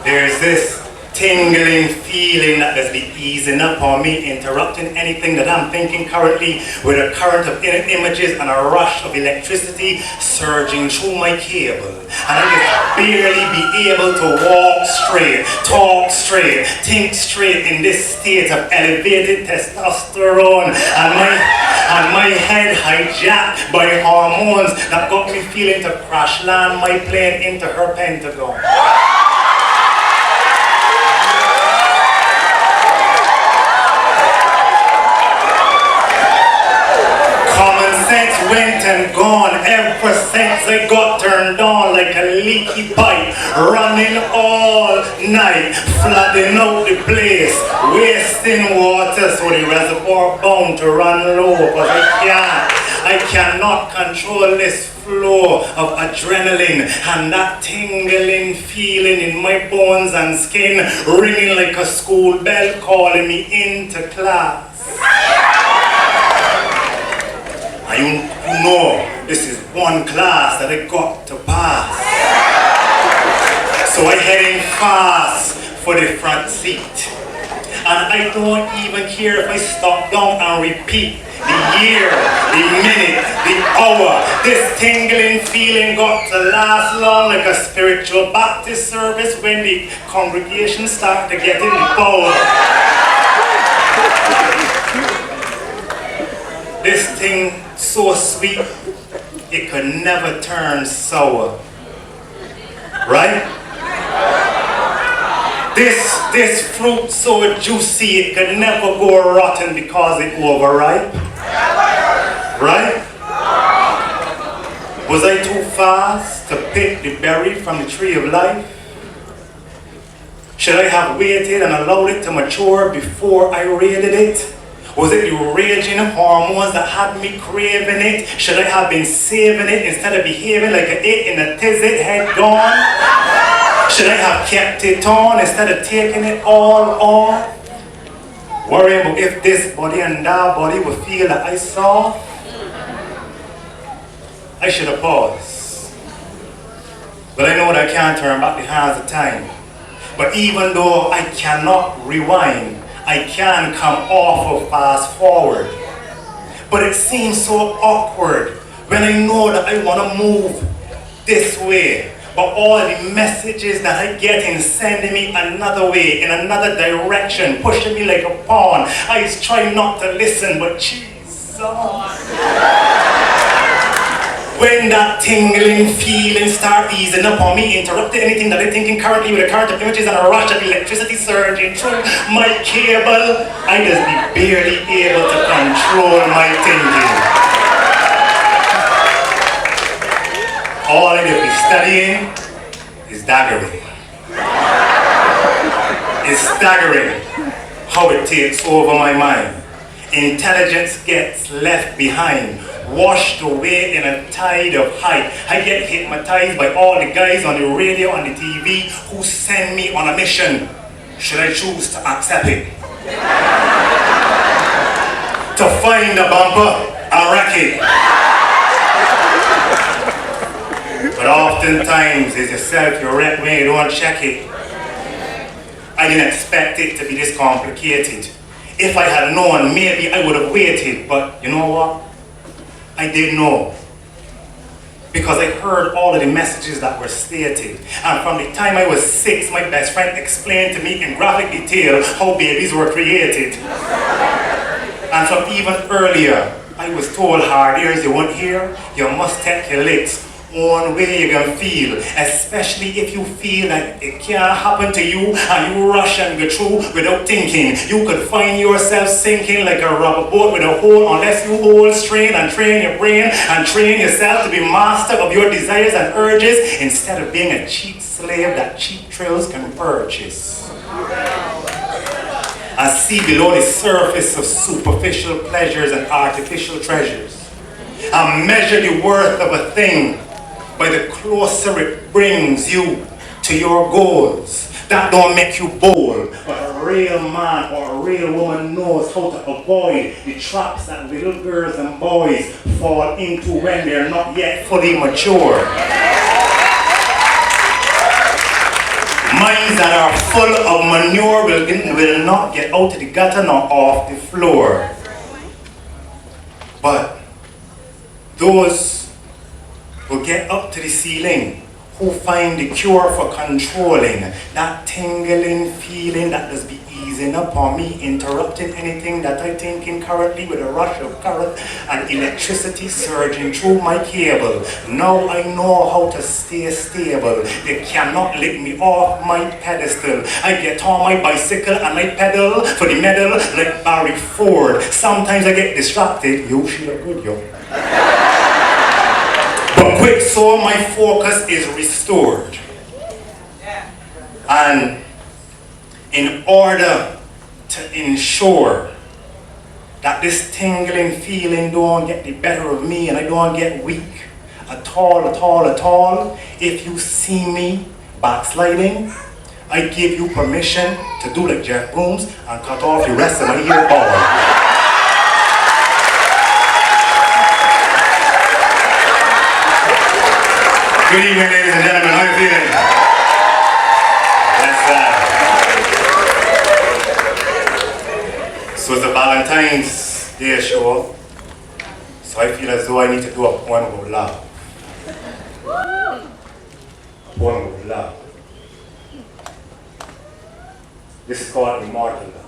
There's this tingling feeling that does be easing up on me, interrupting anything that I'm thinking currently with a current of images and a rush of electricity surging through my cable. And I just barely be able to walk straight, talk straight, think straight in this state of elevated testosterone and my head hijacked by hormones that got me feeling to crash land my plane into her pentagon. Common sense went and gone ever since I got turned on like a leaky pipe, running all night, flooding out the place, wasting water so the reservoir bound to run low, but I cannot control this flow of adrenaline and that tingling feeling in my bones and skin, ringing like a school bell calling me into class. You know, this is one class that I got to pass. So I heading fast for the front seat. And I don't even care if I stop down and repeat the year, the minute, the hour. This tingling feeling got to last long like a spiritual Baptist service when the congregation start to get in the power. This thing so sweet, it could never turn sour. Right? This fruit so juicy, it could never go rotten because it overripe. Right? Was I too fast to pick the berry from the tree of life? Should I have waited and allowed it to mature before I raided it? Was it the raging hormones that had me craving it? Should I have been saving it instead of behaving like an it in a tizzy head gone? Should I have kept it on instead of taking it all off? Worrying about if this body and that body would feel that I saw? I should have paused. But I know that I can't turn back the hands of time. But even though I cannot rewind, I can come off of fast forward. But it seems so awkward when I know that I want to move this way. But all the messages that I get in sending me another way, in another direction, pushing me like a pawn. I try not to listen, but Jesus. When that tingling feeling start easing up on me, interrupting anything that I'm thinking currently with a current of images and a rush of electricity surging through my cable, I just be barely able to control my thinking. All I just be studying is staggering. It's staggering how it takes over my mind. Intelligence gets left behind, washed away in a tide of hype. I get hypnotized by all the guys on the radio and the TV who send me on a mission. Should I choose to accept it? To find the bumper and wreck it. But oftentimes it's yourself you wreck when you don't check it. I didn't expect it to be this complicated. If I had known, maybe I would have waited, but you know what? I did know. Because I heard all of the messages that were stated. And from the time I was 6, my best friend explained to me in graphic detail how babies were created. And from even earlier, I was told hard ears you won't hear, you must take your licks. One way you can feel, especially if you feel that it can't happen to you and you rush and go through without thinking. You could find yourself sinking like a rubber boat with a hole unless you hold, strain and train your brain and train yourself to be master of your desires and urges instead of being a cheap slave that cheap thrills can purchase. And see below the surface of superficial pleasures and artificial treasures. And measure the worth of a thing by the closer it brings you to your goals. That don't make you bold, but a real man or a real woman knows how to avoid the traps that little girls and boys fall into when they're not yet fully mature. Minds that are full of manure will not get out of the gutter nor off the floor. But those who get up to the ceiling, who find the cure for controlling that tingling feeling that does be easing up on me, interrupting anything that I thinking currently with a rush of current and electricity surging through my cable. Now I know how to stay stable. They cannot lick me off my pedestal. I get on my bicycle and I pedal for the medal like Barry Ford. Sometimes I get distracted. Yo, she look good, yo. But quick, so my focus is restored. And in order to ensure that this tingling feeling don't get the better of me and I don't get weak at all, if you see me backsliding, I give you permission to do like Jeff Brooms and cut off the rest of my ear ball. Good evening, ladies and gentlemen. How are you feeling? So it's a Valentine's Day show. So I feel as though I need to do a poem about love. A poem about love. This is called Immortal Love.